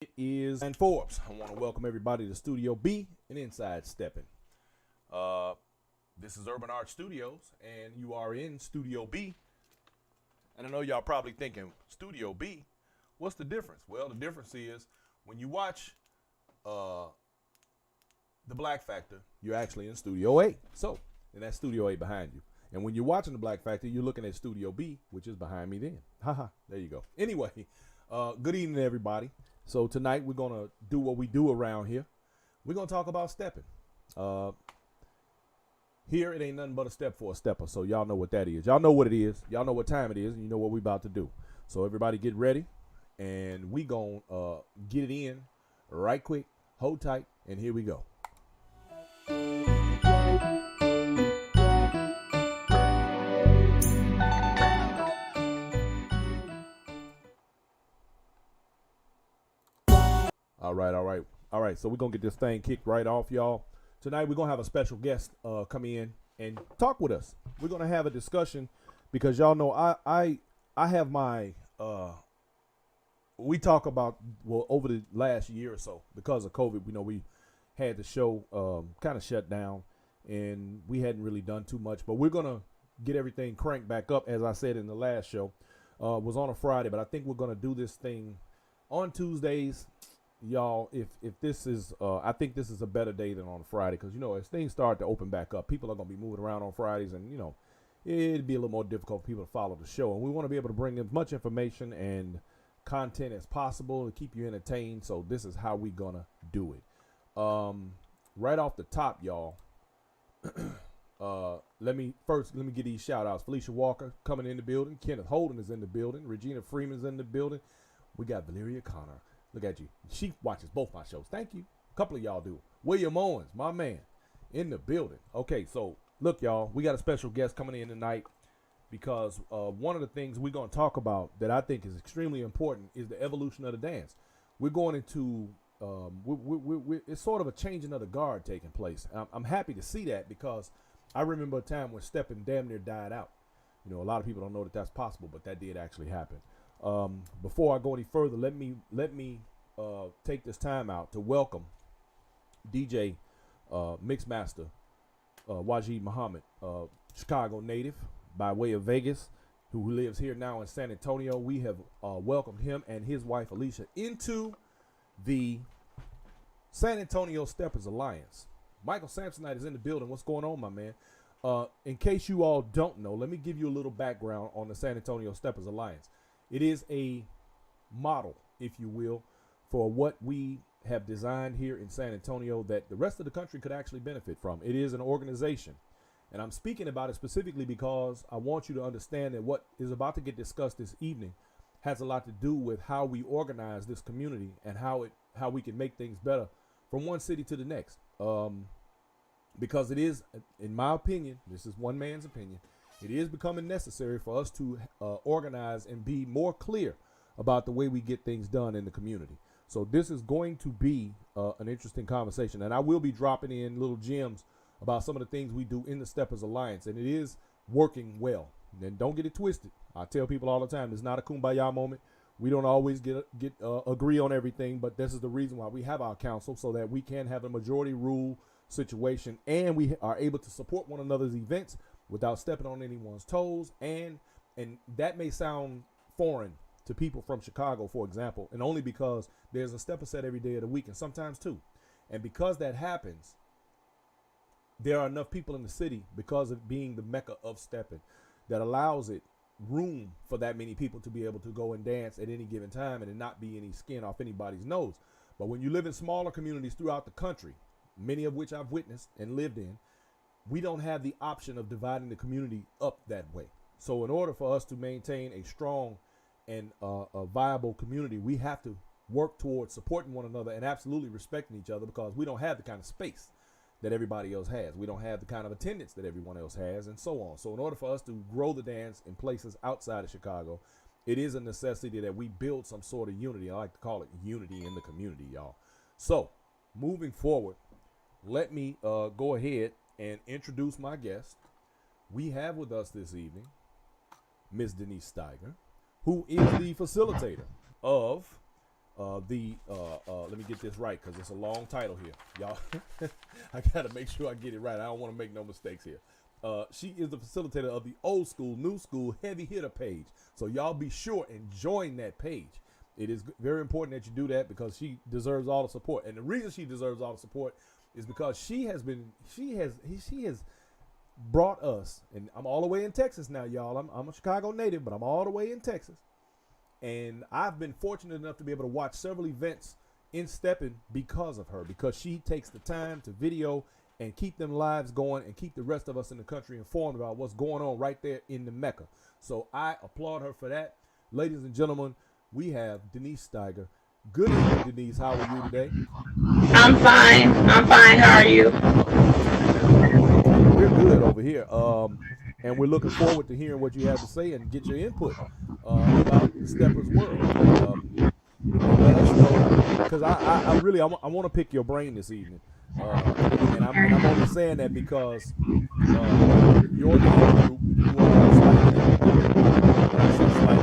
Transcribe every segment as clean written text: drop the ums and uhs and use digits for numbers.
It is and Forbes. I want to welcome everybody to Studio B and Inside Steppin. Uh, this is Urban Art Studios, and you are in Studio B. And I know y'all probably thinking, Studio B, what's the difference? Well, the difference is when you watch The Black Factor, you're actually in Studio A. So, and that's Studio A behind you. And when you're watching The Black Factor, you're looking at Studio B, which is behind me then. Haha, there you go. Anyway, good evening, everybody. So tonight we're going to do what we do around here. We're going to talk about stepping. Here it ain't nothing but a step for a stepper. So y'all know what that is. Y'all know what it is. Y'all know what time it is. And you know what we about to do. So everybody get ready. And we going to get it in right quick. Hold tight. And here we go. All right. So we're going to get this thing kicked right off, y'all. Tonight we're going to have a special guest come in and talk with us. We're going to have a discussion because y'all know I have my we talk about, well, over the last year or so because of COVID, we had the show kind of shut down and we hadn't really done too much, but we're going to get everything cranked back up. As I said in the last show, was on a Friday, but I think we're going to do this thing on Tuesdays. Y'all, if this is, I think this is a better day than on Friday because, as things start to open back up, people are going to be moving around on Fridays and, it'd be a little more difficult for people to follow the show. And we want to be able to bring as much information and content as possible to keep you entertained. So this is how we going to do it. Right off the top, y'all, let me get these shout outs. Felicia Walker coming in the building. Kenneth Holden is in the building. Regina Freeman's in the building. We got Valeria Connor. Look at you. She watches both my shows. Thank you. A couple of y'all do. William Owens, my man, in the building. Okay, so look, y'all, we got a special guest coming in tonight because one of the things we're going to talk about that I think is extremely important is the evolution of the dance. We're going into, it's sort of a changing of the guard taking place. I'm happy to see that because I remember a time when stepping damn near died out. A lot of people don't know that that's possible, but that did actually happen. Before I go any further, let me take this time out to welcome DJ Mixmaster Wajid Muhammad, Chicago native by way of Vegas, who lives here now in San Antonio. We have welcomed him and his wife Alicia into the San Antonio Steppers Alliance. Michael Samsonite is in the building. What's going on, my man? In case you all don't know, let me give you a little background on the San Antonio Steppers Alliance. It is a model, if you will, for what we have designed here in San Antonio that the rest of the country could actually benefit from. It is an organization, and I'm speaking about it specifically because I want you to understand that what is about to get discussed this evening has a lot to do with how we organize this community and how we can make things better from one city to the next. Because it is, in my opinion, this is one man's opinion, it is becoming necessary for us to organize and be more clear about the way we get things done in the community. So this is going to be an interesting conversation. And I will be dropping in little gems about some of the things we do in the Steppers Alliance. And it is working well. And don't get it twisted. I tell people all the time, it's not a kumbaya moment. We don't always agree on everything. But this is the reason why we have our council, so that we can have a majority rule situation. And we are able to support one another's events without stepping on anyone's toes. And that may sound foreign to people from Chicago, for example, and only because there's a stepper set every day of the week and sometimes two. And because that happens, there are enough people in the city, because of being the mecca of stepping, that allows it room for that many people to be able to go and dance at any given time and not be any skin off anybody's nose. But when you live in smaller communities throughout the country, many of which I've witnessed and lived in, we don't have the option of dividing the community up that way. So in order for us to maintain a strong and a viable community, we have to work towards supporting one another and absolutely respecting each other, because we don't have the kind of space that everybody else has. We don't have the kind of attendance that everyone else has, and so on. So in order for us to grow the dance in places outside of Chicago, it is a necessity that we build some sort of unity. I like to call it unity in the community, y'all. So moving forward, let me go ahead and introduce my guest. We have with us this evening Miss Denise Steiger, who is the facilitator of let me get this right because it's a long title here, y'all. I gotta make sure I get it right. I don't want to make no mistakes here. She is the facilitator of the Old School, New School Heavy Hitter page. So y'all be sure and join that page. It is very important that you do that because she deserves all the support. And the reason she deserves all the support is because she has brought us, and I'm all the way in Texas now, y'all. I'm a Chicago native, but I'm all the way in Texas. And I've been fortunate enough to be able to watch several events in Steppin because of her, because she takes the time to video and keep them lives going and keep the rest of us in the country informed about what's going on right there in the Mecca. So I applaud her for that. Ladies and gentlemen, we have Denise Steiger. Good evening, Denise. How are you today? I'm fine. How are you? We're good over here. And we're looking forward to hearing what you have to say and get your input about the Steppers world. Let us know, because I really want to pick your brain this evening. And I'm only saying that because your dance group, you are slightly,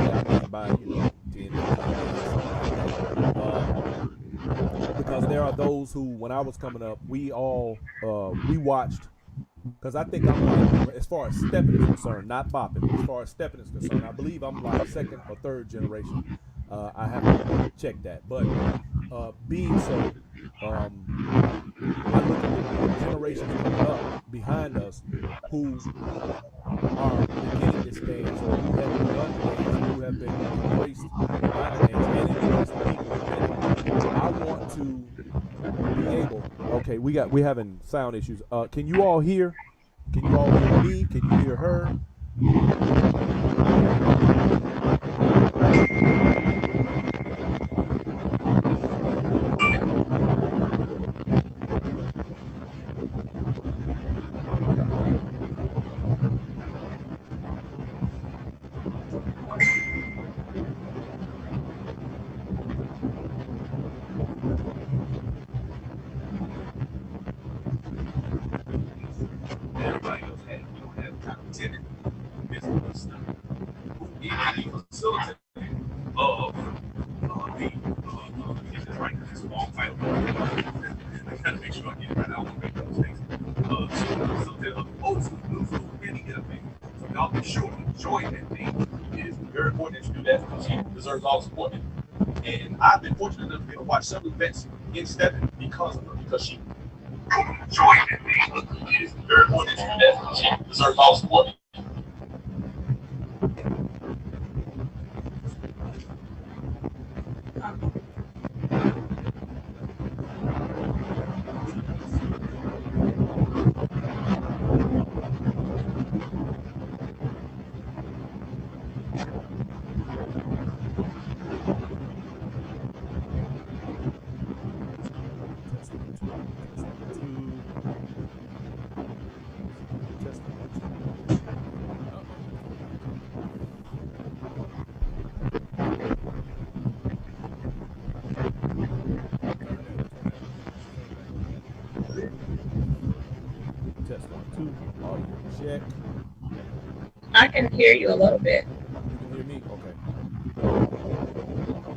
I mean by 10, 15 years, something like that. Because there are those who, when I was coming up, we watched. Because I think I'm, as far as Steppin is concerned, not bopping, as far as Steppin is concerned, I believe I'm like second or third generation. I have to check that. But being so, I look at the generations coming up behind us who are beginning this dance, or who have begun the dance, who have been embraced by the dance and embraced the people within it. I want to be able. Okay, we're having sound issues. Can you all hear? Can you all hear me? Can you hear her? Everybody else had, have kind of tenant business stuff. Even the facilitator of get this right, it's a long title. I gotta make sure I get it right. I don't want to make no mistakes. She's the facilitator of the Old School, New School Heavy Hitter thing. So y'all be sure to join that thing. It is very important that you do that because she deserves all the support. And I've been fortunate enough to be able to watch several events in Steppin because of her, because she join that thing. It is very important that you do that. She deserves all the support. Test 1, 2, audio check. I can hear you a little bit. You can hear me? Okay.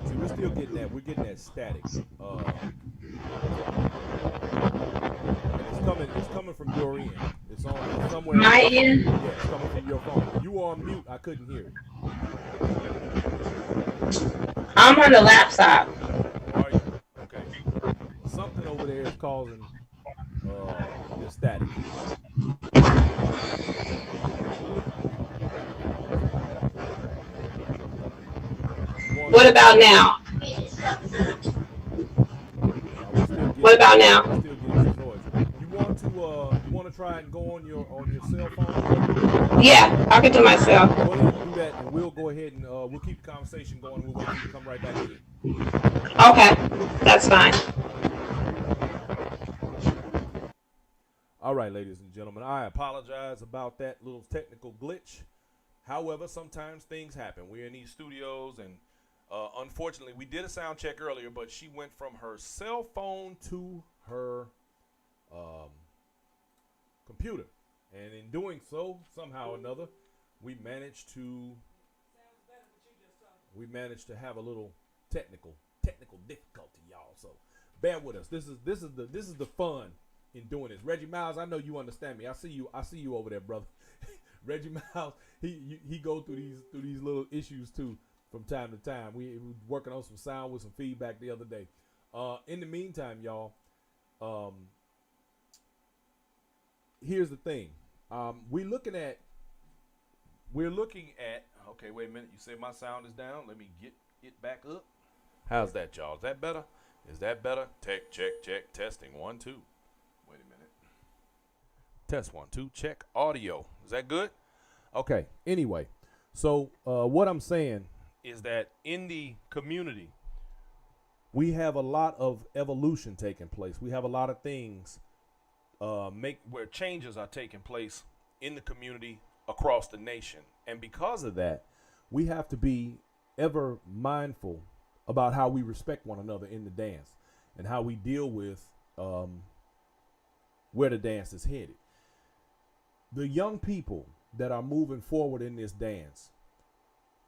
See, we're still getting that. We're getting that static. And it's coming from your end. It's on somewhere. My end? Yeah, it's coming from your phone. When you were on mute, I couldn't hear it. I'm on the laptop. Are you? Okay. Something over there is causing the static. What about now? What about now? You want to try and go on your cell phone? Yeah, I can do myself. Go ahead and do that, and we'll go ahead and we'll keep the conversation going. We'll wait for you to come right back in. Okay, that's fine. All right, ladies and gentlemen, I apologize about that little technical glitch. However, sometimes things happen. We're in these studios, and unfortunately, we did a sound check earlier, but she went from her cell phone to her computer. And in doing so, somehow or another, we managed to have a little technical technical difficulty, y'all. So bear with us. This is the fun in doing this. Reggie Miles, I know you understand me. I see you over there, brother. Reggie Miles, he go through these little issues too from time to time. We were working on some sound with some feedback the other day. In the meantime, y'all, here's the thing. We're looking at. Okay, wait a minute. You say my sound is down. Let me get it back up. How's that, y'all? Is that better? Is that better? Check. Testing 1 2. Wait a minute. Test 1 2. Check audio. Is that good? Okay. Anyway, so what I'm saying is that in the community, we have a lot of evolution taking place. We have a lot of things where changes are taking place in the community across the nation. And because of that, we have to be ever mindful about how we respect one another in the dance and how we deal with where the dance is headed. The young people that are moving forward in this dance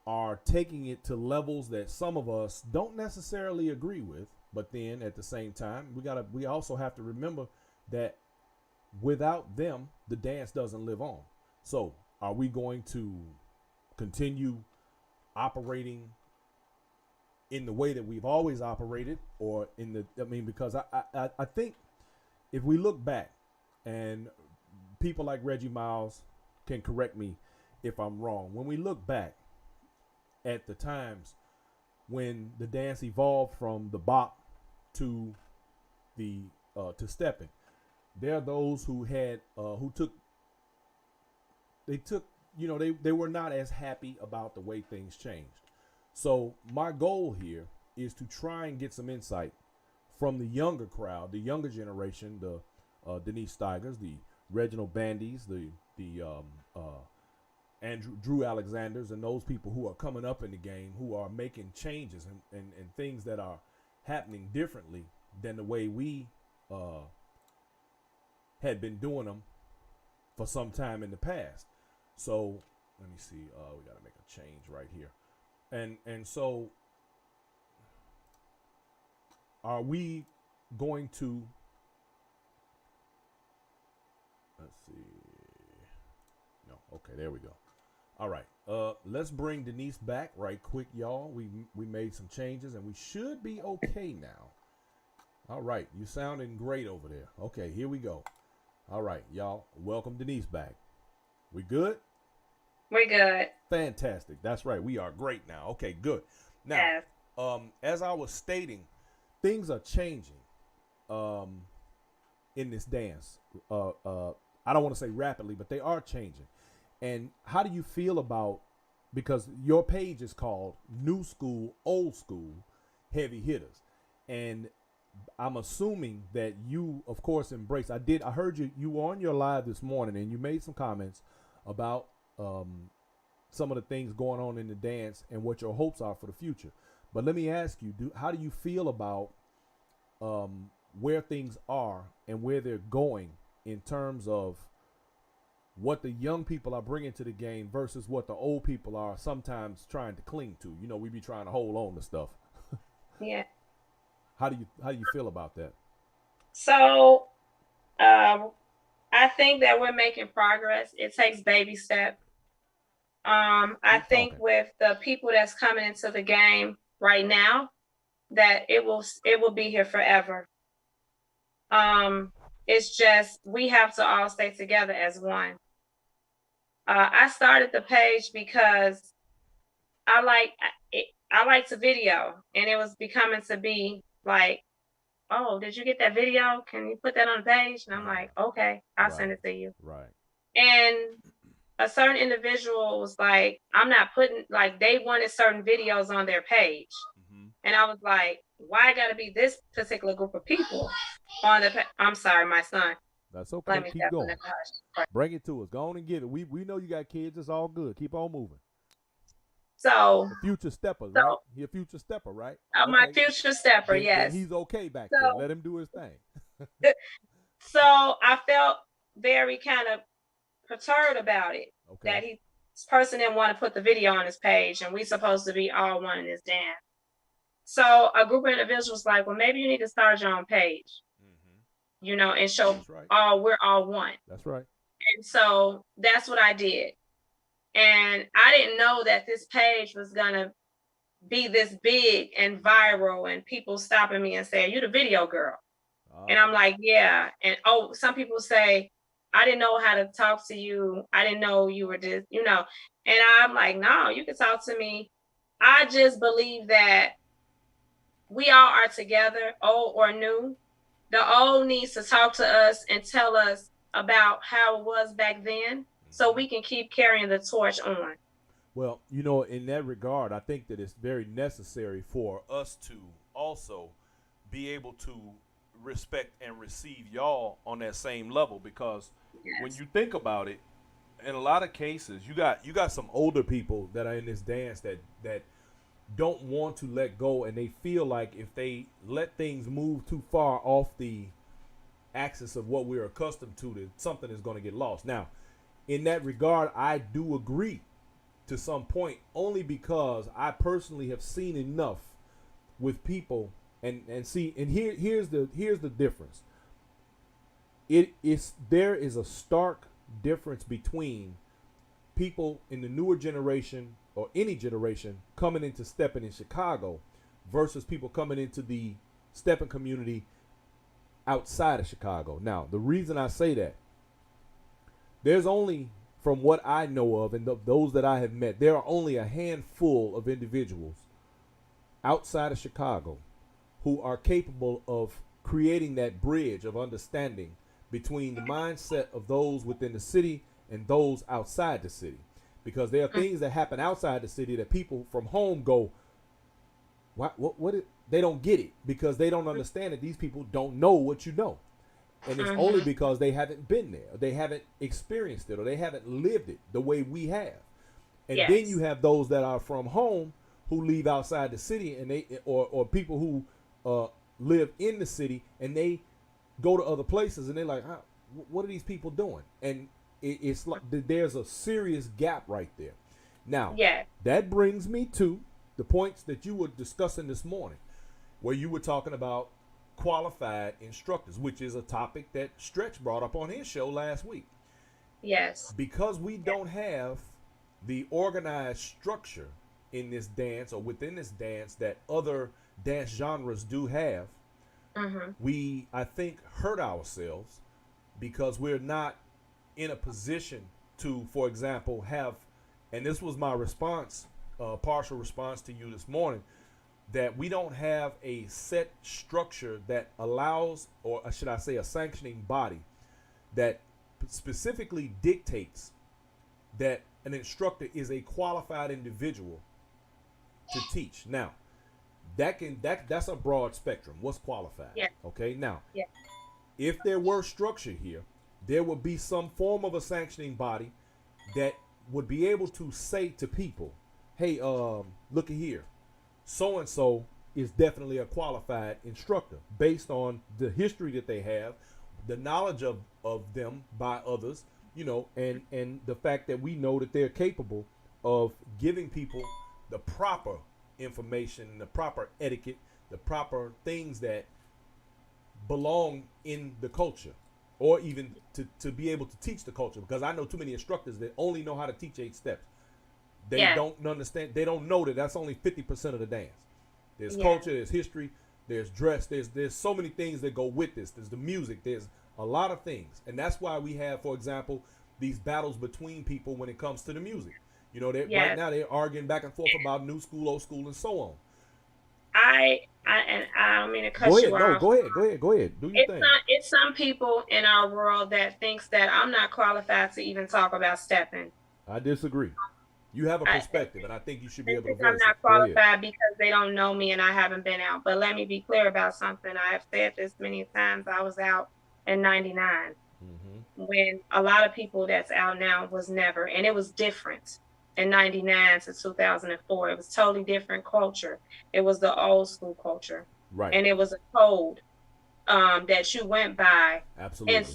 are taking it to levels that some of us don't necessarily agree with, but then at the same time, we also have to remember that without them, the dance doesn't live on. So are we going to continue operating in the way that we've always operated, or because I think if we look back, and people like Reggie Miles can correct me if I'm wrong, when we look back at the times when the dance evolved from the bop to to Steppin, there are those who they were not as happy about the way things changed. So my goal here is to try and get some insight from the younger crowd, the younger generation, the Denise Steigers, the Reginald Bandys, the Drew Alexanders, and those people who are coming up in the game, who are making changes and things that are happening differently than the way we had been doing them for some time in the past. So let me see. We got to make a change right here. And so are we going to, let's see. No. Okay, there we go. All right. Let's bring Denise back right quick, y'all. We made some changes and we should be okay now. All right. You sounding great over there. Okay, here we go. All right, y'all. Welcome Denise back. We good? We're good. Fantastic. That's right. We are great now. Okay, good. Now, Yes. As I was stating, things are changing in this dance. I don't want to say rapidly, but they are changing. And how do you feel about, because your page is called New School, Old School, Heavy Hitters. And I'm assuming that you, of course, embrace. I heard you were on your live this morning and you made some comments about some of the things going on in the dance and what your hopes are for the future. But let me ask you, how do you feel about where things are and where they're going in terms of what the young people are bringing to the game versus what the old people are sometimes trying to cling to? You know, we be trying to hold on to stuff. Yeah. How do you feel about that? So I think that we're making progress. It takes baby steps. I think with the people that's coming into the game right now, that it will be here forever. It's just we have to all stay together as one. I started the page because I like to video, and it was becoming to be like, oh, did you get that video? Can you put that on the page? And I'm like, okay, I'll send it to you. Right. And a certain individual was like, I'm not putting, like, they wanted certain videos on their page. Mm-hmm. And I was like, why gotta be this particular group of people on the I'm sorry, my son. That's okay. Keep going. Bring it to us. Go on and get it. We know you got kids. It's all good. Keep on moving. So the future stepper, right? He a future stepper, right? My future stepper, yes. He's okay back there. Let him do his thing. So I felt very kind of perturbed about it. Okay. That this person didn't want to put the video on his page, and we supposed to be all one in this dance. So a group of individuals was like, well, maybe you need to start your own page, and show we're all one. That's right. And so that's what I did. And I didn't know that this page was gonna be this big and viral and people stopping me and saying, "You the video girl." And I'm like, yeah. And some people say, I didn't know how to talk to you. I didn't know you were this, And I'm like, no, you can talk to me. I just believe that we all are together, old or new. The old needs to talk to us and tell us about how it was back then so we can keep carrying the torch on. Well, in that regard, I think that it's very necessary for us to also be able to respect and receive y'all on that same level, because when you think about it, in a lot of cases, you got some older people that are in this dance that don't want to let go, and they feel like if they let things move too far off the axis of what we're accustomed to, that something is going to get lost. Now, in that regard, I do agree to some point, only because I personally have seen enough with people and see, and here's the difference. There is a stark difference between people in the newer generation or any generation coming into Steppin in Chicago versus people coming into the Steppin community outside of Chicago. Now, the reason I say that, there's only, from what I know of and those that I have met, there are only a handful of individuals outside of Chicago who are capable of creating that bridge of understanding between the mindset of those within the city and those outside the city. Because there are things that happen outside the city that people from home go, what they don't get it, because they don't understand that these people don't know what you know. And it's only because they haven't been there, or they haven't experienced it, or they haven't lived it the way we have. And then you have those that are from home who leave outside the city, and they or people who live in the city and they go to other places and they're like, what are these people doing? And it's like there's a serious gap right there. Now, that brings me to the points that you were discussing this morning, where you were talking about qualified instructors, which is a topic that Stretch brought up on his show last week. Yes. Because we don't have the organized structure in this dance or within this dance that other dance genres do have, we, I think, hurt ourselves because we're not in a position to, for example, have, and this was my response, partial response to you this morning, that we don't have a set structure that allows, or should I say a sanctioning body that specifically dictates that an instructor is a qualified individual to teach. Now, that's a broad spectrum. What's qualified? Yeah. Okay. Now, yeah. If there were structure here, there would be some form of a sanctioning body that would be able to say to people, hey, look at here, so and so is definitely a qualified instructor based on the history that they have, the knowledge of them by others, and the fact that we know that they're capable of giving people the proper information, the proper etiquette, the proper things that belong in the culture, or even to be able to teach the culture. Because I know too many instructors that only know how to teach 8 steps. They don't understand. They don't know that that's only 50% of the dance. There's culture, there's history, there's dress, there's so many things that go with this. There's the music, there's a lot of things. And that's why we have, for example, these battles between people when it comes to the music. Right now they're arguing back and forth about new school, old school, and so on. I don't mean to cut you off. Go ahead. Do your thing. It's some people in our world that thinks that I'm not qualified to even talk about stepping. I disagree. You have a perspective, and I think you should be able to voice it. I'm not qualified because they don't know me and I haven't been out. But let me be clear about something. I have said this many times. I was out in '99 when a lot of people that's out now was never, and it was different. In '99 to 2004, it was totally different culture. It was the old school culture, right? And it was a code that you went by. Absolutely. And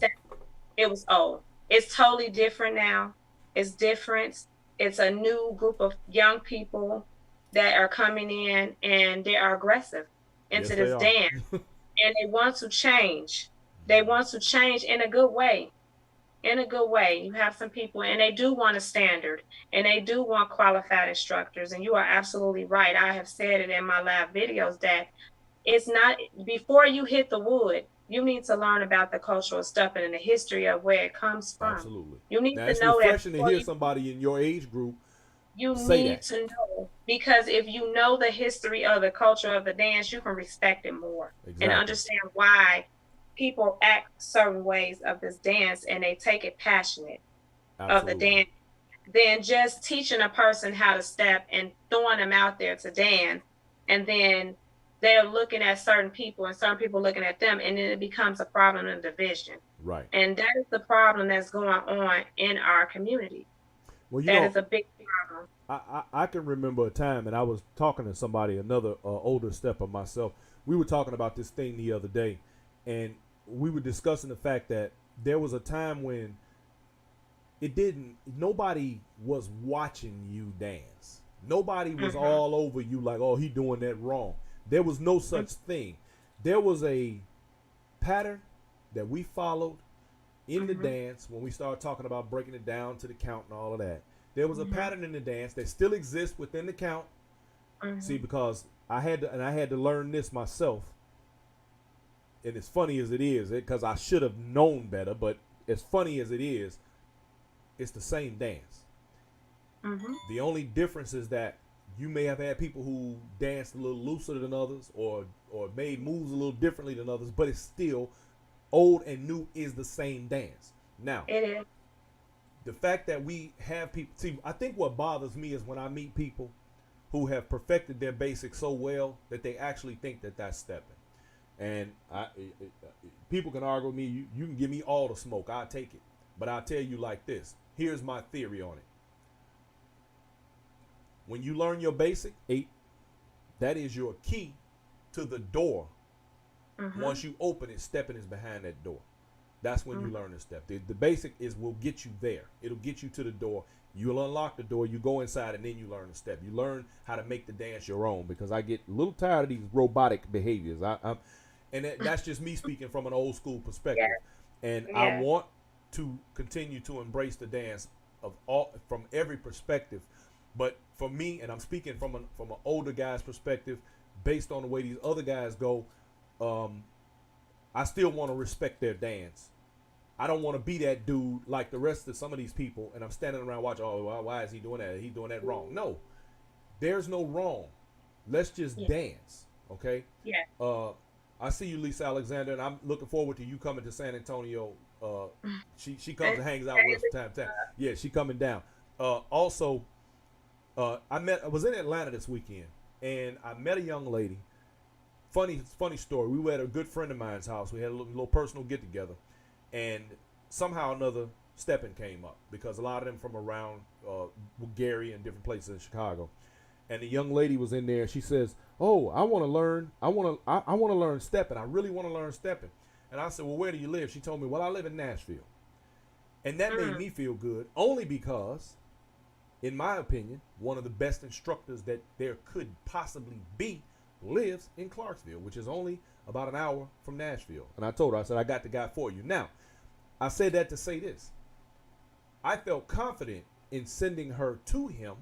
it was old. It's totally different now. It's different. It's a new group of young people that are coming in and they are aggressive into Yes, they this are. dance, and they want to change. They want to change in a good way. In a good way. You have some people, and they do want a standard, and they do want qualified instructors. And you are absolutely right. I have said it in my live videos that it's not, before you hit the wood, you need to learn about the cultural stuff and the history of where it comes from. Absolutely. You need Now to it's know that refreshing to before hear you, somebody in your age group you say need that. to know, because if you know the history of the culture of the dance, you can respect it more and Exactly. understand why people act certain ways of this dance, and they take it passionate of the Absolutely. dance, than just teaching a person how to step and throwing them out there to dance, and then they're looking at certain people and certain people looking at them, and then it becomes a problem and division. Right. And that is the problem that's going on in our community. Well, you That know, is a big problem. I can remember a time, and I was talking to somebody, another older stepper myself. We were talking about this thing the other day, and we were discussing the fact that there was a time when nobody was watching you dance. Nobody was all over you like, oh, he doing that wrong. There was no such thing. There was a pattern that we followed in the dance when we started talking about breaking it down to the count and all of that. There was a pattern in the dance that still exists within the count. See, because I had to learn this myself. And as funny as it is, because I should have known better, but as funny as it is, it's the same dance. The only difference is that you may have had people who danced a little looser than others, or made moves a little differently than others, but it's still old and new is the same dance. Now, It is. the fact that we have people, see, I think what bothers me is when I meet people who have perfected their basics so well that they actually think that that's stepping. And people can argue with me. You can give me all the smoke. I'll take it. But I'll tell you like this. Here's my theory on it. When you learn your basic, 8, that is your key to the door. Once you open it, stepping is behind that door. That's when you learn to step. The basic will get you there. It'll get you to the door. You'll unlock the door. You go inside, and then you learn to step. You learn how to make the dance your own, because I get a little tired of these robotic behaviors. That's just me speaking from an old school perspective. And I want to continue to embrace the dance from every perspective. But for me, and I'm speaking from an older guy's perspective, based on the way these other guys go, I still want to respect their dance. I don't want to be that dude like the rest of some of these people, and I'm standing around watching, oh, why is he doing that? He's doing that wrong. No, there's no wrong. Let's just dance, okay? Yeah. I see you, Lisa Alexander, and I'm looking forward to you coming to San Antonio. She comes and hangs out with us from time to time. Yeah, she coming down. Also, I was in Atlanta this weekend, and I met a young lady. Funny story. We were at a good friend of mine's house. We had a little personal get together, and somehow or another, Steppin came up, because a lot of them from around Gary and different places in Chicago. And the young lady was in there. And she says, "Oh, I want to learn. I want to learn Steppin. I really want to learn Steppin." And I said, "Well, where do you live?" She told me, "Well, I live in Nashville." And that made me feel good, only because, in my opinion, one of the best instructors that there could possibly be lives in Clarksville, which is only about an hour from Nashville. And I told her, I said, I got the guy for you. Now, I said that to say this. I felt confident in sending her to him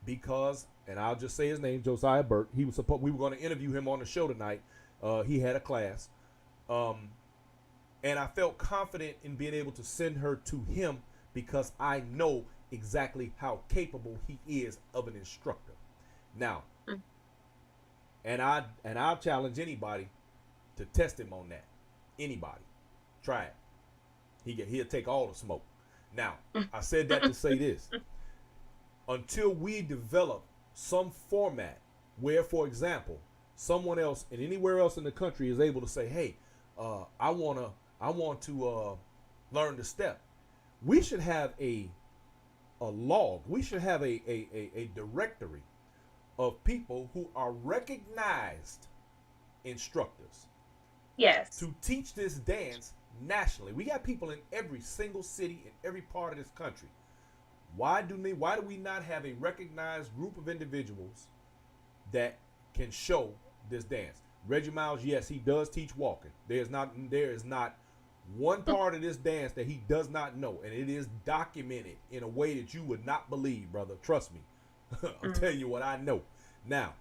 because, and I'll just say his name, Josiah Burt. We were going to interview him on the show tonight. He had a class. And I felt confident in being able to send her to him because I know exactly how capable he is of an instructor. Now, and I'll challenge anybody to test him on that. Anybody. Try it. He'll take all the smoke. Now, I said that to say this. Until we develop some format where, for example, someone else and anywhere else in the country is able to say, hey, I want to learn to step. We should have a log. We should have a directory of people who are recognized instructors. Yes. To teach this dance nationally. We got people in every single city in every part of this country. Why do we not have a recognized group of individuals that can show this dance. Reggie Miles, yes, he does teach walking. There is not one part of this dance that he does not know, and it is documented in a way that you would not believe, brother. Trust me. I'm telling you what I know. Now,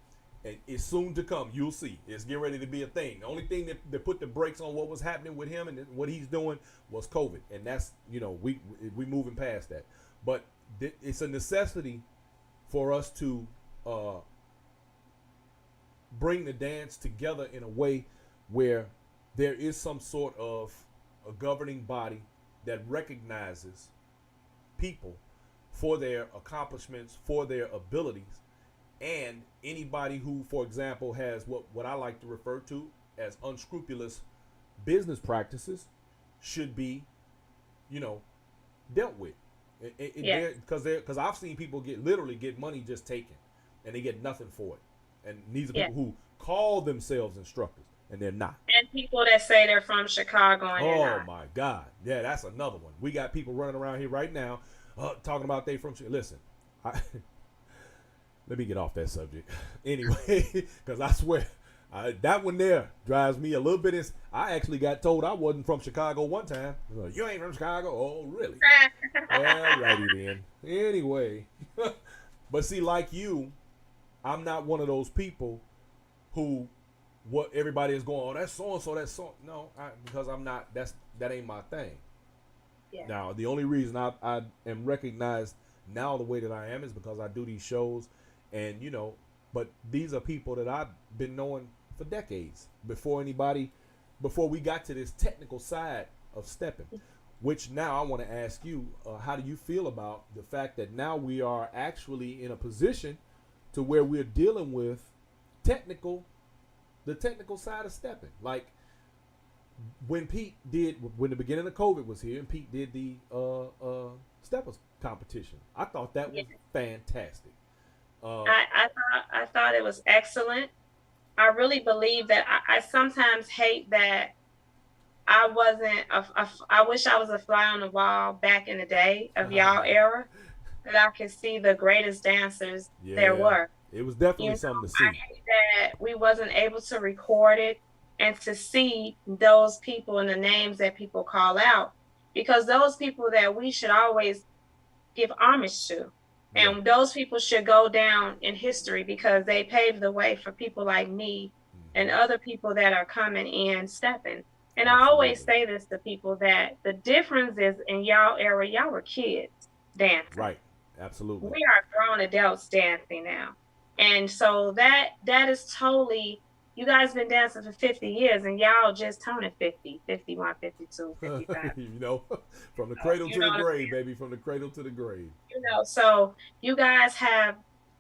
and it's soon to come. You'll see. It's getting ready to be a thing. The only thing that put the brakes on what was happening with him and what he's doing was COVID, and that's, you know, we moving past that. But it's a necessity for us to bring the dance together in a way where there is some sort of a governing body that recognizes people for their accomplishments, for their abilities, and anybody who, for example, has what I like to refer to as unscrupulous business practices should be, you know, dealt with. Because I've seen people literally get money just taken, and they get nothing for it. And these are people who call themselves instructors, and they're not. And people that say they're from Chicago and they're not. Oh my God, yeah, that's another one. We got people running around here right now talking about they from Chicago. Listen, let me get off that subject anyway, because I swear that one there drives me a little bit. I actually got told I wasn't from Chicago one time. Like, you ain't from Chicago? Oh, really? Alrighty then. Anyway, but see, like you, I'm not one of those people who what everybody is going, oh, that's so and so, that's so. No, because I'm not. That ain't my thing. Yeah. Now, the only reason I am recognized now the way that I am is because I do these shows, and you know, but these are people that I've been knowing for decades before we got to this technical side of stepping. Which now I want to ask you, how do you feel about the fact that now we are actually in a position to where we're dealing with the technical side of stepping? Like when the beginning of COVID was here and Pete did the steppers competition, I thought that was fantastic. I thought it was excellent. I really believe that I sometimes hate that I wasn't I wish I was a fly on the wall back in the day of y'all era, that I could see the greatest dancers there were. It was definitely something to see. I hate that we wasn't able to record it and to see those people and the names that people call out, because those people that we should always give homage to. And those people should go down in history because they paved the way for people like me and other people that are coming in stepping. And I always say this to people, that the difference is in y'all era, y'all were kids dancing. Right. Absolutely. We are grown adults dancing now. And so that is totally, you guys been dancing for 50 years and y'all just turning 50, 51, 52, 55. You know, from the cradle to the grave, baby, from the cradle to the grave. You know, so you guys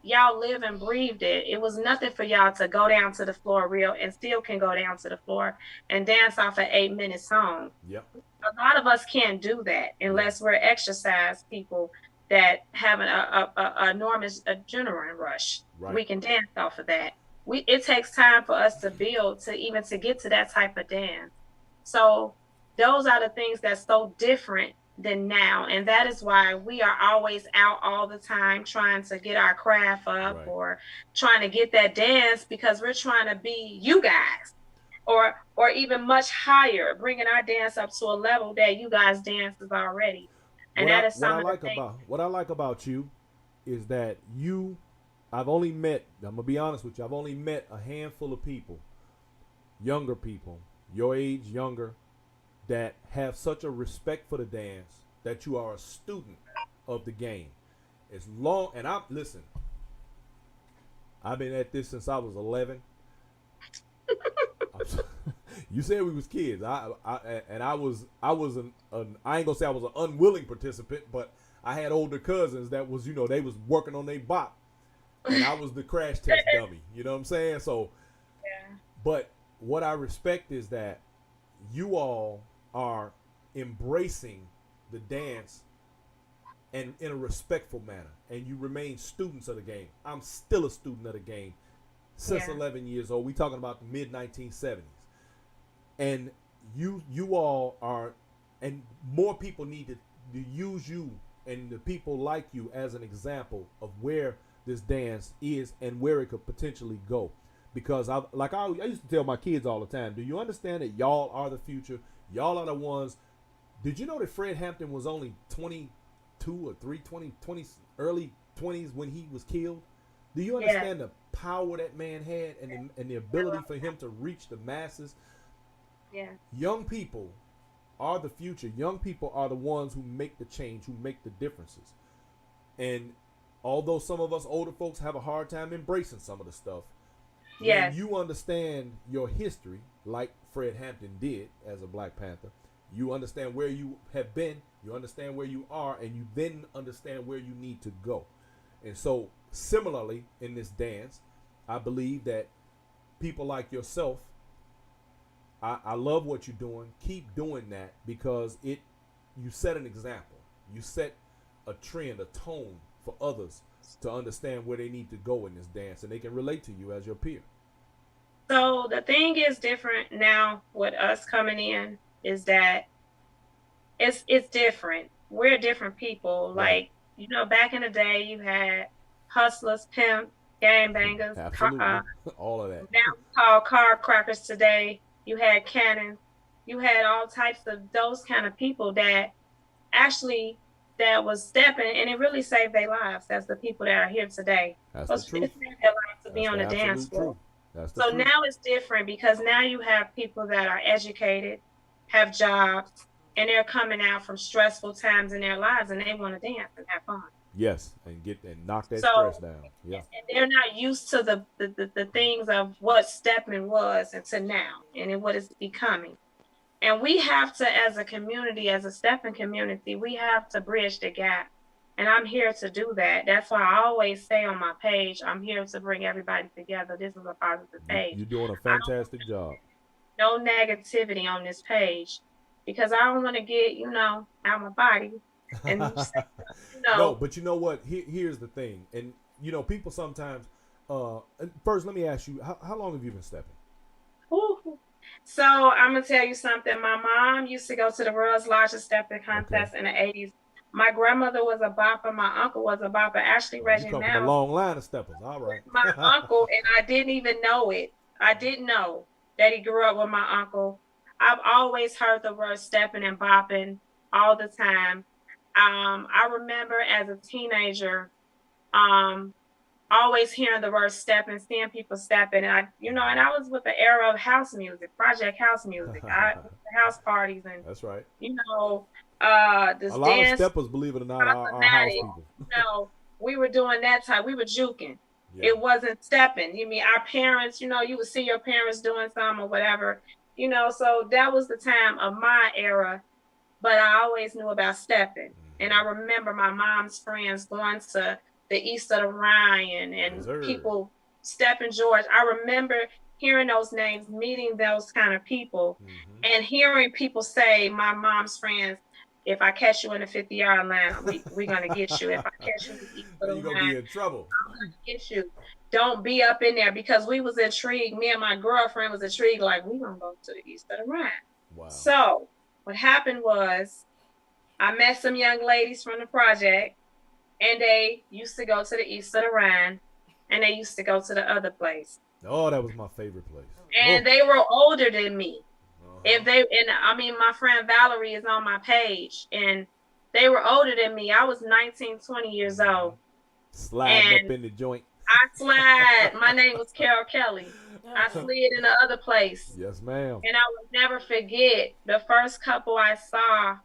y'all live and breathed it. It was nothing for y'all to go down to the floor and still can go down to the floor and dance off an 8-minute song. Yep. A lot of us can't do that unless we're exercise people that have an enormous adrenaline rush. Right. We can dance off of that. It takes time for us to build to get to that type of dance. So those are the things that's so different than now. And that is why we are always out all the time trying to get our craft up, or trying to get that dance, because we're trying to be you guys, or even much higher, bringing our dance up to a level that you guys dances already. And that is something what I like about you is that I'm gonna be honest with you, I've only met a handful of people, younger people, your age, younger, that have such a respect for the dance that you are a student of the game. I've been at this since I was 11. You said we was kids. I ain't gonna say I was an unwilling participant, but I had older cousins that was, you know, they was working on their bop, and I was the crash test dummy. You know what I'm saying? So, but what I respect is that you all are embracing the dance and in a respectful manner, and you remain students of the game. I'm still a student of the game since 11 years old. We talking about the mid 1970s, and you all are, and more people need to use you and the people like you as an example of where this dance is and where it could potentially go. Because I used to tell my kids all the time, do you understand that y'all are the future? Y'all are the ones. Did you know that Fred Hampton was only 22 or 20, early 20s when he was killed? Do you understand the power that man had and the ability for him to reach the masses? Yeah. Young people are the future. Young people are the ones who make the change, who make the differences. And although some of us older folks have a hard time embracing some of the stuff, when you understand your history, like Fred Hampton did as a Black Panther, you understand where you have been, you understand where you are, and you then understand where you need to go. And so, similarly, in this dance, I believe that people like yourself, I love what you're doing. Keep doing that, because you set an example. You set a trend, a tone for others to understand where they need to go in this dance, and they can relate to you as your peer. So the thing is different now with us coming in is that it's different. We're different people. Right. Like, back in the day, you had hustlers, pimp, gangbangers, Absolutely. All of that. now called car crackers today. You had cannons. You had all types of those kind of people that was stepping, and it really saved their lives. That's the people that are here today. That's So the truth. it saved their lives to be on the dance floor. That's the So truth. now it's different, because now you have people that are educated, have jobs, and they're coming out from stressful times in their lives, and they want to dance and have fun. Yes, and knock that stress down. Yeah. And they're not used to the things of what Steppin was and to now, and what it's becoming. And we have to, as a community, as a Steppin community, we have to bridge the gap. And I'm here to do that. That's why I always say on my page, I'm here to bring everybody together. This is a positive page. You're doing a fantastic job. No negativity on this page, because I don't want to get, out my body. And No, but you know what? Here's the thing. And, people sometimes, first, let me ask you, how long have you been stepping? Ooh. So I'm going to tell you something. My mom used to go to the world's largest stepping contest in the 80s. My grandmother was a bopper. My uncle was a bopper. Ashley Reggie come from a long line of steppers. All right. My uncle, and I didn't even know it. I didn't know that he grew up with my uncle. I've always heard the word stepping and bopping all the time. I remember as a teenager, always hearing the word stepping, seeing people stepping, and I was with the era of house music, project house music, house parties, and that's right. this a lot dance, of steppers, believe it or not, are house people. We were doing that type. We were juking. Yeah. It wasn't stepping. You mean our parents? You would see your parents doing something or whatever. So that was the time of my era. But I always knew about stepping. And I remember my mom's friends going to the East of the Rhine and people stepping George. I remember hearing those names, meeting those kind of people, and hearing people say, my mom's friends, if I catch you in the 50-yard line, we're going to get you. If I catch you in the East of the Rhine, you're going to be in trouble. I'm going to get you. Don't be up in there, because we was intrigued. Me and my girlfriend was intrigued, like, we're going to go to the East of the Rhine. Wow. So what happened was, I met some young ladies from the project, and they used to go to the East of the Rhine, and they used to go to the other place. Oh, that was my favorite place. And they were older than me. My friend Valerie is on my page, and they were older than me. I was 19, 20 years old. Sliding up in the joint. I slid. My name was Carol Kelly. I slid in the other place. Yes, ma'am. And I will never forget, the first couple I saw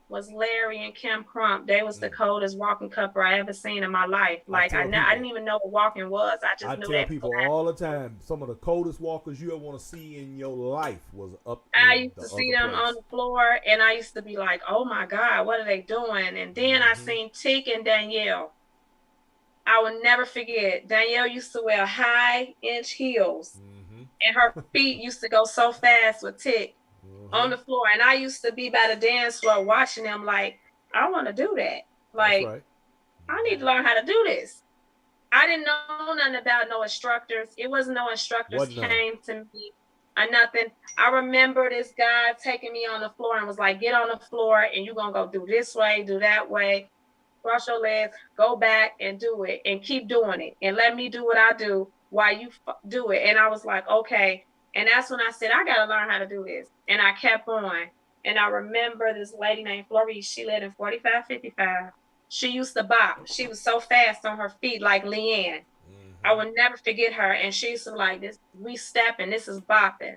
was Larry and Kim Crump. They was the coldest walking couple I ever seen in my life. Like, I didn't even know what walking was. I knew tell people all the time, some of the coldest walkers you ever want to see in your life was up. I used to see them on the floor, and I used to be like, oh my God, what are they doing? And then I seen Tick and Danielle. I will never forget. Danielle used to wear high inch heels, and her feet used to go so fast with Tick on the floor. And I used to be by the dance floor watching them, like, I want to do that. Like, right. I need to learn how to do this. I didn't know nothing about no instructors. It wasn't no instructors came to me or nothing. I remember this guy taking me on the floor and was like, get on the floor and you're going to go do this way, do that way. cross your legs, go back and do it, and keep doing it, and let me do what I do while you do it. And I was like, okay. And that's when I said, I got to learn how to do this. And I kept on. And I remember this lady named Florrie. She lived in 4555. She used to bop. She was so fast on her feet, like Leanne. I will never forget her. And she used to be like, this, we stepping, this is bopping.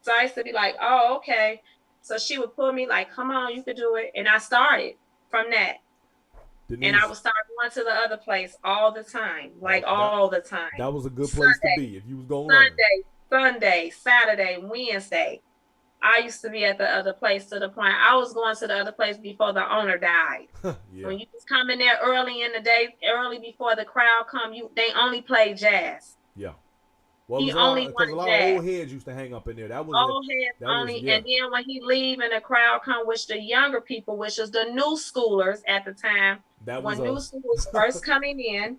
So I used to be like, oh, okay. So she would pull me like, come on, you could do it. And I started from that. Denise, and I would start going to the other place all the time, like all the time. That was a good place to be if you was going to Sunday, Saturday, Wednesday. I used to be at the other place to the point I was going to the other place before the owner died. Yeah. When you was coming there early in the day, early before the crowd come, they only played jazz. Yeah. Well, because a lot of old heads used to hang up in there. That was old heads only. Yeah. And then when he leave and the crowd come, which the younger people, which is the new schoolers at the time, when new schoolers first coming in,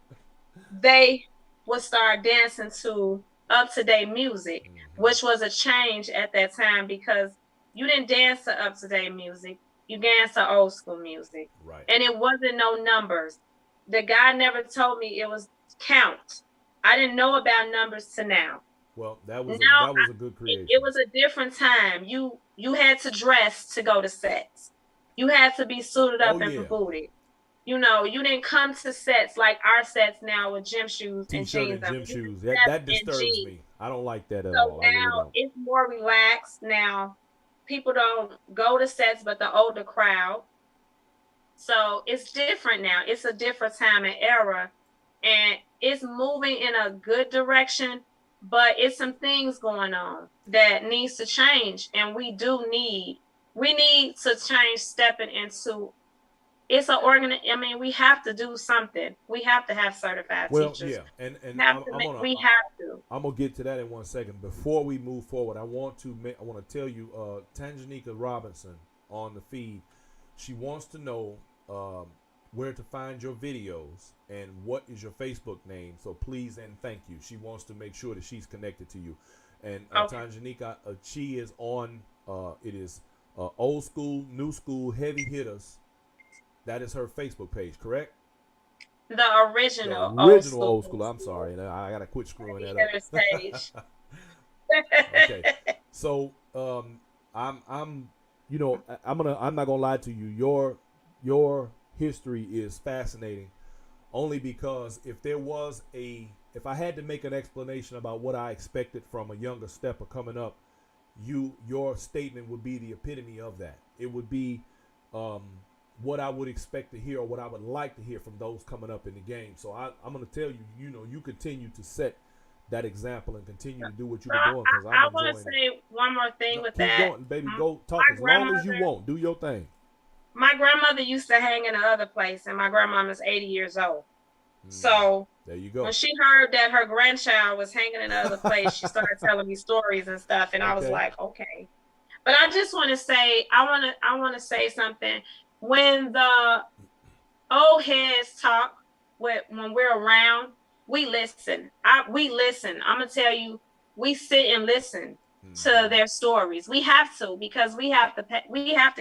they would start dancing to up-to-date music, which was a change at that time because you didn't dance to up-to-date music. You danced to old school music. Right. And it wasn't no numbers. The guy never told me it was count. I didn't know about numbers to now. Well, that was a good creation. It was a different time. You had to dress to go to sets. You had to be suited up and booted. You know, you didn't come to sets like our sets now with gym shoes and jeans. Gym shoes. That disturbs me. I don't like that at all. So now it's more relaxed. Now people don't go to sets, but the older crowd. So it's different now. It's a different time and era, and it's moving in a good direction. But it's some things going on that needs to change, and we need to change Steppin into. It's an I mean, we have to do something. We have to have certified teachers. Well, yeah, and we have to. I'm gonna get to that in 1 second. Before we move forward, I want to tell you, Tanjanika Robinson on the feed. She wants to know where to find your videos and what is your Facebook name. So please and thank you. She wants to make sure that she's connected to you. And Tanjanika, she is on. It is Old School, New School, Heavy Hitters. That is her Facebook page, correct? The original old school. I'm sorry, I gotta quit screwing that up. Okay, so I'm not gonna lie to you. Your history is fascinating, only because if I had to make an explanation about what I expected from a younger stepper coming up, your statement would be the epitome of that. It would be what I would expect to hear or what I would like to hear from those coming up in the game. So I'm going to tell you, you continue to set that example and continue to do what you've been doing. I want to say one more thing with that. Keep going, baby. Go talk as long as you want. Do your thing. My grandmother used to hang in the other place, and my grandmama's 80 years old. So there you go. When she heard that her grandchild was hanging in the other place, she started telling me stories and stuff, and I was like, okay. But I just want to say, I want to say something. When the old heads talk, when we're around, we listen. We listen. I'm gonna tell you, we sit and listen to their stories. We have to, because we have to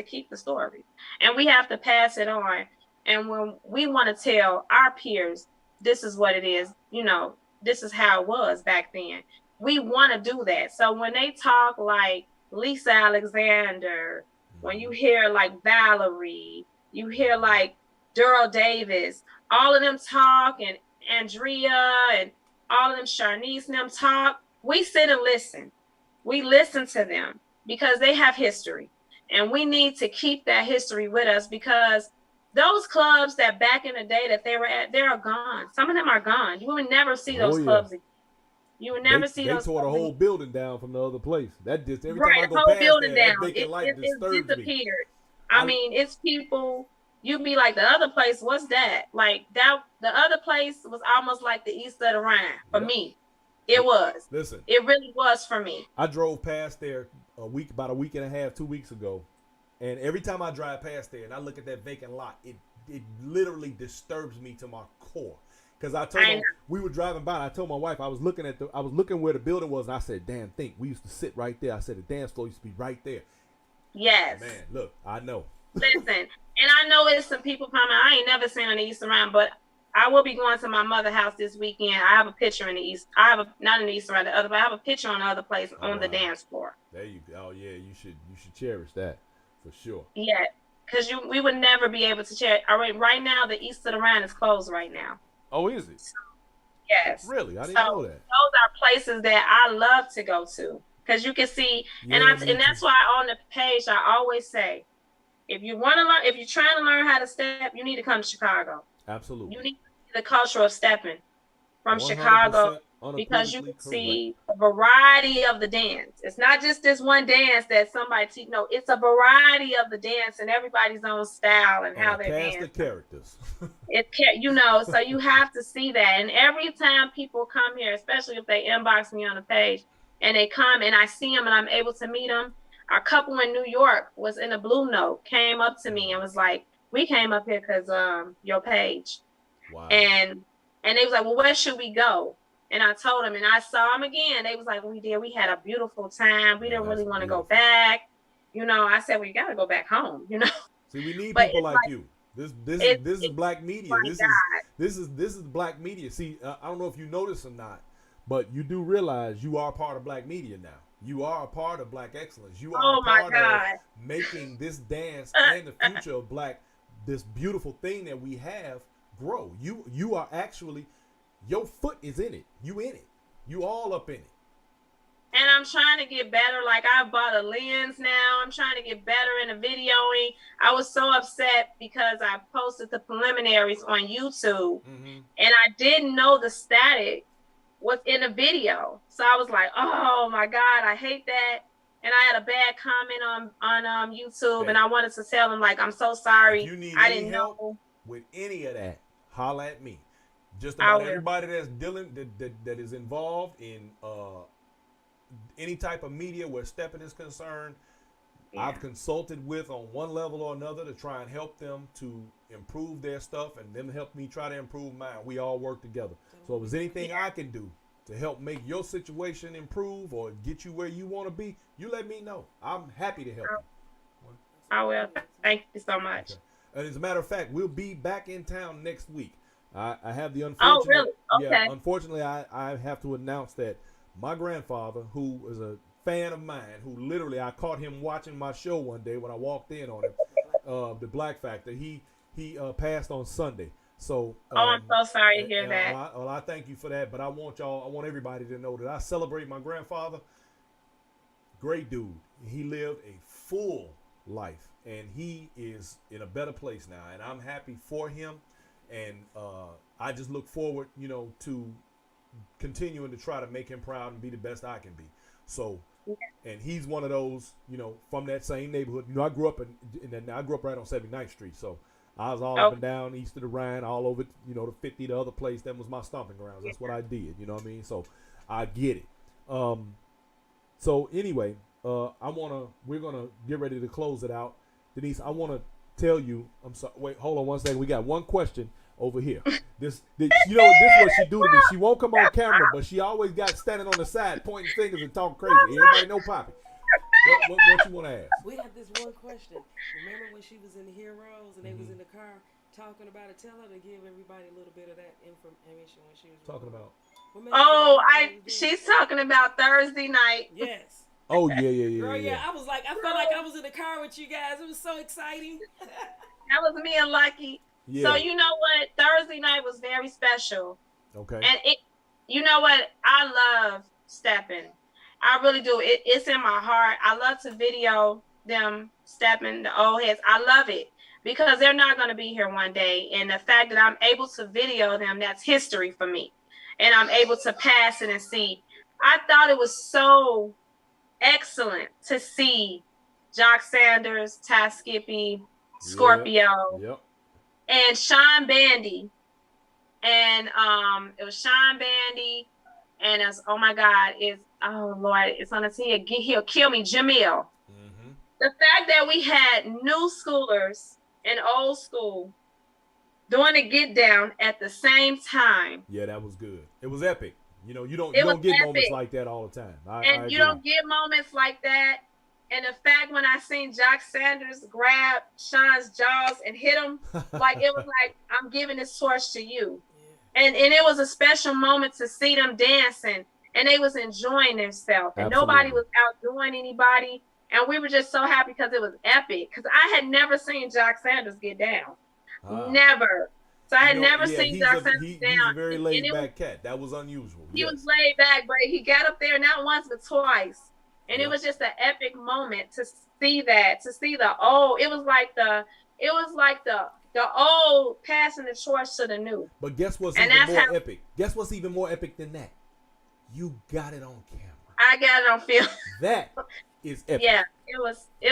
keep the story, and we have to pass it on. And when we want to tell our peers, this is what it is. This is how it was back then. We want to do that. So when they talk like Lisa Alexander, when you hear like Valerie, you hear like Daryl Davis, all of them talk, and Andrea and all of them, Sharnice and them talk, we sit and listen. We listen to them because they have history, and we need to keep that history with us, because those clubs that back in the day that they were at, they are gone. Some of them are gone. You will never see those clubs again. You would never see those. They tore the whole building down from the other place. That just every time I go whole past building there, down. It disappeared. Me. I mean, it's people. You'd be like, the other place, what's that? Like that. The other place was almost like the east of the Rhine for me. It was. Listen, it really was for me. I drove past there about a week and a half, 2 weeks ago, and every time I drive past there and I look at that vacant lot, it literally disturbs me to my core. Because I told her, we were driving by, and I told my wife, I was looking where the building was, and I said, damn, we used to sit right there. I said, the dance floor used to be right there. Yes. Man, look, I know. Listen, And I know it's some people coming. I ain't never seen an Easter round, but I will be going to my mother's house this weekend. I have a picture in the East. I have not in the Easter round, the other, but I have a picture on the other place on the dance floor. There you go. Oh yeah, you should cherish that for sure. Yeah, because we would never be able to cherish. All right, right now the Easter round is closed right now. Oh, is it? Yes. Really? I didn't know that. Those are places that I love to go to because you can see, and that's why on the page I always say, if you want to learn, if you're trying to learn how to step, you need to come to Chicago. Absolutely. You need to see the culture of stepping from Chicago because you can see a variety of the dance. It's not just this one dance that somebody teach. No, it's a variety of the dance and everybody's own style and how they dance. The characters. So you have to see that. And every time people come here, especially if they inbox me on the page and they come and I see them and I'm able to meet them. Our couple in New York was in a Blue Note, came up to me and was like, we came up here because your page. Wow. And they was like, well, where should we go? And I told them, and I saw them again. They was like, we did. We had a beautiful time. We didn't really want to go back. I said, well, you got to go back home, See, we need people like you. This is black media. This is black media. See, I don't know if you notice or not, but you do realize you are part of black media now. You are a part of Black excellence. You are a part of making this dance and the future of black, this beautiful thing that we have, grow. You are actually, your foot is in it. You in it. You all up in it. And I'm trying to get better. Like I bought a lens now. I'm trying to get better in the videoing. I was so upset because I posted the preliminaries on YouTube and I didn't know the static was in the video. So I was like, oh my God, I hate that. And I had a bad comment on YouTube and I wanted to tell them like, I'm so sorry. If you need I any didn't help know. with any of that, holla at me. Just about everybody that's dealing that is involved in any type of media where Steppin is concerned, I've consulted with on one level or another to try and help them to improve their stuff and them help me try to improve mine. We all work together. So if there's anything I can do to help make your situation improve or get you where you want to be, you let me know. I'm happy to help you. I will. Thank you so much. Okay. And as a matter of fact, we'll be back in town next week. I have the unfortunate. Oh, really? Okay. Yeah, unfortunately, I have to announce that my grandfather, who was a fan of mine, who literally I caught him watching my show one day when I walked in on him, the Black Factor. He passed on Sunday. So I'm so sorry to hear that. I thank you for that, but I want everybody to know that I celebrate my grandfather. Great dude. He lived a full life, and he is in a better place now, and I'm happy for him. And I just look forward, to continuing to try to make him proud and be the best I can be. So, and he's one of those, from that same neighborhood. I grew up I grew up right on 79th Street. So I was all up and down east of the Rhine, all over, the 50, the other place. That was my stomping grounds. That's what I did. You know what I mean? So I get it. So anyway, we're going to get ready to close it out. Denise, I want to tell you, I'm sorry. Wait, hold on one second. We got one question over here. This what she do to me. She won't come on camera, but she always got standing on the side, pointing fingers and talking crazy. Everybody know Poppy. What you want to ask? We have this one question. Remember when she was in the Heroes and they was in the car talking about it? Tell her to give everybody a little bit of that information when she was talking about. She's talking about Thursday night. Yes. Oh yeah. Girl, yeah. I felt like I was in the car with you guys. It was so exciting. That was me and Lucky. Yeah. So you know what? Thursday night was very special. Okay. And you know what? I love Steppin. I really do. It's in my heart. I love to video them stepping, the old heads. I love it because they're not going to be here one day. And the fact that I'm able to video them, that's history for me. And I'm able to pass it and see. I thought it was so excellent to see Jock Sanders, Ty Skippy, Scorpio, and Sean Bandy. And it was Sean Bandy, and it's, oh my God, it's on the team. He'll kill me, Jamil. Mm-hmm. The fact that we had new schoolers and old school doing a get down at the same time. Yeah, that was good. It was epic. You don't get moments like that all the time. You don't get moments like that And the fact when I seen Jock Sanders grab Sean's jaws and hit him, like it was like, I'm giving this torch to you. And it was a special moment to see them dancing, and they was enjoying themselves, and nobody was outdoing anybody. And we were just so happy because it was epic. Because I had never seen Jock Sanders get down. Never. So I had never seen Jock Sanders down. He's a very laid back cat. That was unusual. He was laid back, but he got up there not once but twice. And it was just an epic moment to see that, to see the old. It was like the old passing the torch to the new. But guess what's even more epic? Guess what's even more epic than that? You got it on camera. I got it on film. That is epic. Yeah, it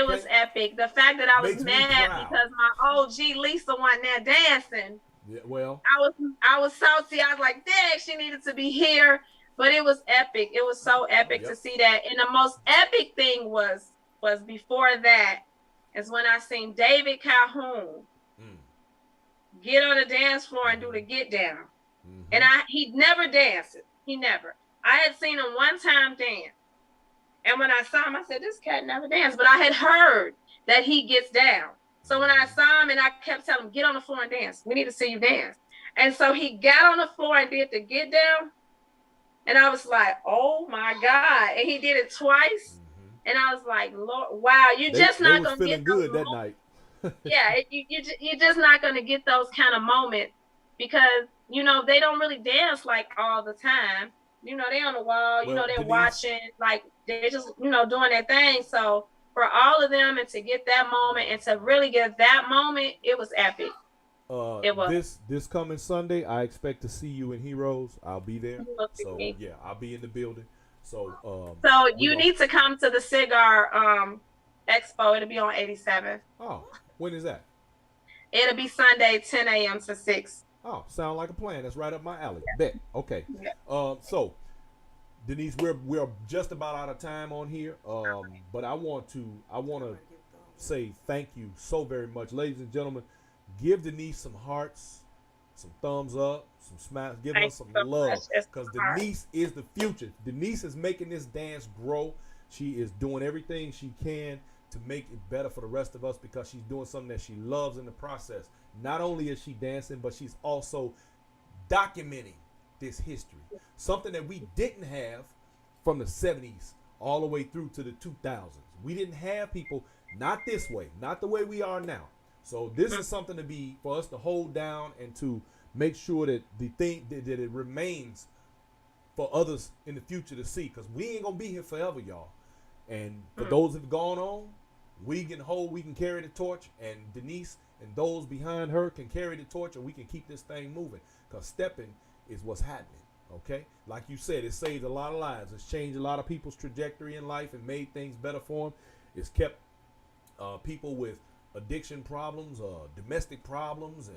was epic. The fact that I was mad because my OG Lisa wasn't there dancing. Yeah, well, I was salty. I was like, dang, she needed to be here. But it was epic. It was so epic to see that. And the most epic thing was before that is when I seen David Calhoun get on the dance floor and do the get down. And he never danced. He never. I had seen him one time dance. And when I saw him, I said, this cat never danced. But I had heard that he gets down. So when I saw him and I kept telling him, get on the floor and dance. We need to see you dance. And so he got on the floor and did the get down. And I was like, oh my God. And he did it twice. And I was like, Lord, wow, you're just not going to get good that night. Yeah, you're just not going to get those kind of moments because, you know, they don't really dance like all the time. You know, they on the wall, you know, they're Denise, watching, like they're just, you know, doing their thing. So for all of them and to get that moment and to really get that moment, it was epic. It was. This coming Sunday, I expect to see you in Heroes. I'll be there. So yeah, I'll be in the building. So you need to come to the cigar expo. It'll be on 87th. Oh, when is that? It'll be Sunday, 10 a.m. to 6. Oh, sound like a plan. That's right up my alley. Yeah. Bet. Okay. Yeah. So Denise, we're just about out of time on here. But I want to say thank you so very much, ladies and gentlemen. Give Denise some hearts, some thumbs up, some smiles. Give her some love because Denise is the future. Denise is making this dance grow. She is doing everything she can to make it better for the rest of us because she's doing something that she loves in the process. Not only is she dancing, but she's also documenting this history. Something that we didn't have from the 70s all the way through to the 2000s. We didn't have people, not this way, not the way we are now. So this is something for us to hold down and to make sure that that it remains for others in the future to see, because we ain't gonna be here forever, y'all. And for those who've gone on, we can carry the torch, and Denise and those behind her can carry the torch, and we can keep this thing moving. Because Steppin is what's happening. Okay, like you said, it saved a lot of lives. It's changed a lot of people's trajectory in life and made things better for them. It's kept people with addiction problems, domestic problems,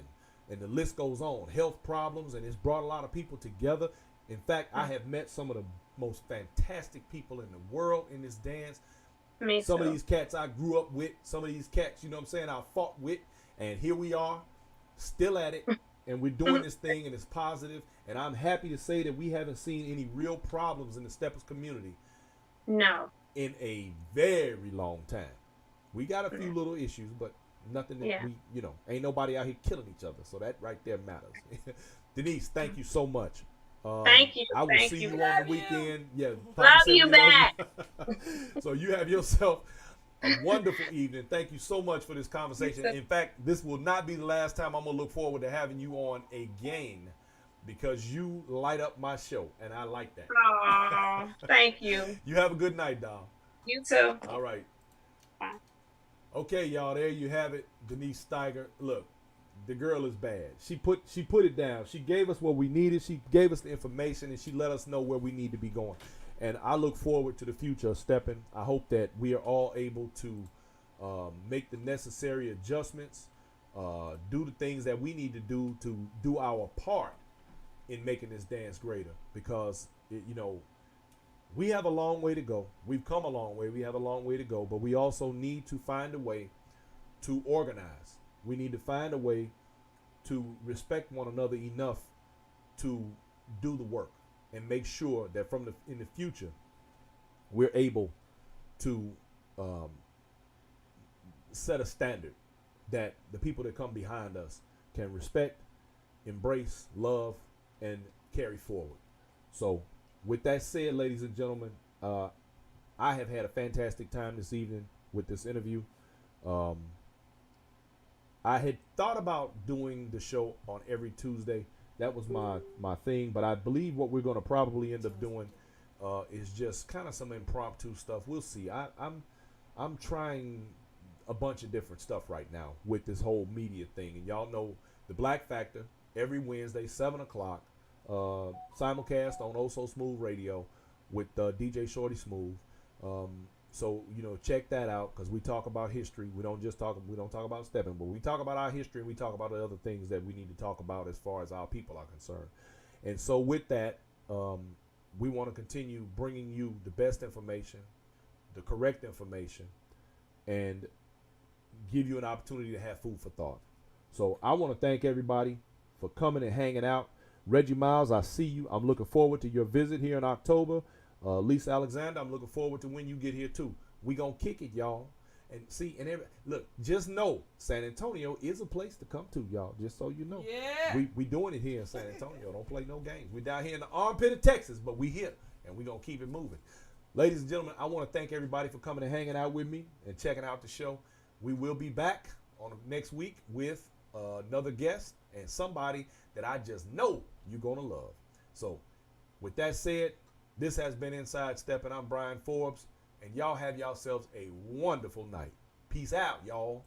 and the list goes on. Health problems, and it's brought a lot of people together. In fact, I have met some of the most fantastic people in the world in this dance. Some of these cats I grew up with, some of these cats, you know what I'm saying, I fought with, and here we are, still at it, and we're doing this thing, and it's positive, and I'm happy to say that we haven't seen any real problems in the Steppers community. No. In a very long time. We got a few little issues, but nothing that we, you know, ain't nobody out here killing each other. So that right there matters. Denise, thank you so much. Thank you. I will see you on the weekend. Yeah. Love you back. So you have yourself a wonderful evening. Thank you so much for this conversation. In fact, this will not be the last time. I'm going to look forward to having you on again because you light up my show, and I like that. Oh, thank you. You have a good night, doll. You too. All right. Bye. Okay, y'all, there you have it. Denise Steiger. Look, the girl is bad. She put it down. She gave us what we needed. She gave us the information, and she let us know where we need to be going. And I look forward to the future of Steppin. I hope that we are all able to make the necessary adjustments, do the things that we need to do our part in making this dance greater. Because, you know, we have a long way to go. We've come a long way. We have a long way to go. But we also need to find a way to organize. We need to find a way to respect one another enough to do the work and make sure that in the future, we're able to set a standard that the people that come behind us can respect, embrace, love, and carry forward. So, with that said, ladies and gentlemen, I have had a fantastic time this evening with this interview. I had thought about doing the show on every Tuesday. That was my thing, but I believe what we're going to probably end up doing is just kind of some impromptu stuff. We'll see. I'm trying a bunch of different stuff right now with this whole media thing, and y'all know the Black Factor every Wednesday 7 o'clock, simulcast on Oh So Smooth Radio with DJ Shorty Smooth. So check that out, because we talk about history. We don't talk about Steppin, but we talk about our history, and we talk about the other things that we need to talk about as far as our people are concerned. And so with that, we want to continue bringing you the best information, the correct information, and give you an opportunity to have food for thought. So I want to thank everybody for coming and hanging out. Reggie Miles, I see you. I'm looking forward to your visit here in October. Lisa Alexander, I'm looking forward to when you get here too. We gonna kick it, y'all. And see, look, just know San Antonio is a place to come to, y'all. Just so you know. Yeah. We doing it here in San Antonio. Don't play no games. We down here in the armpit of Texas, but we here, and we gonna keep it moving. Ladies and gentlemen, I want to thank everybody for coming and hanging out with me and checking out the show. We will be back on next week with another guest and somebody that I just know you're gonna love. So, with that said, this has been Inside Steppin'. I'm Brian Forbes, and y'all have yourselves a wonderful night. Peace out, y'all.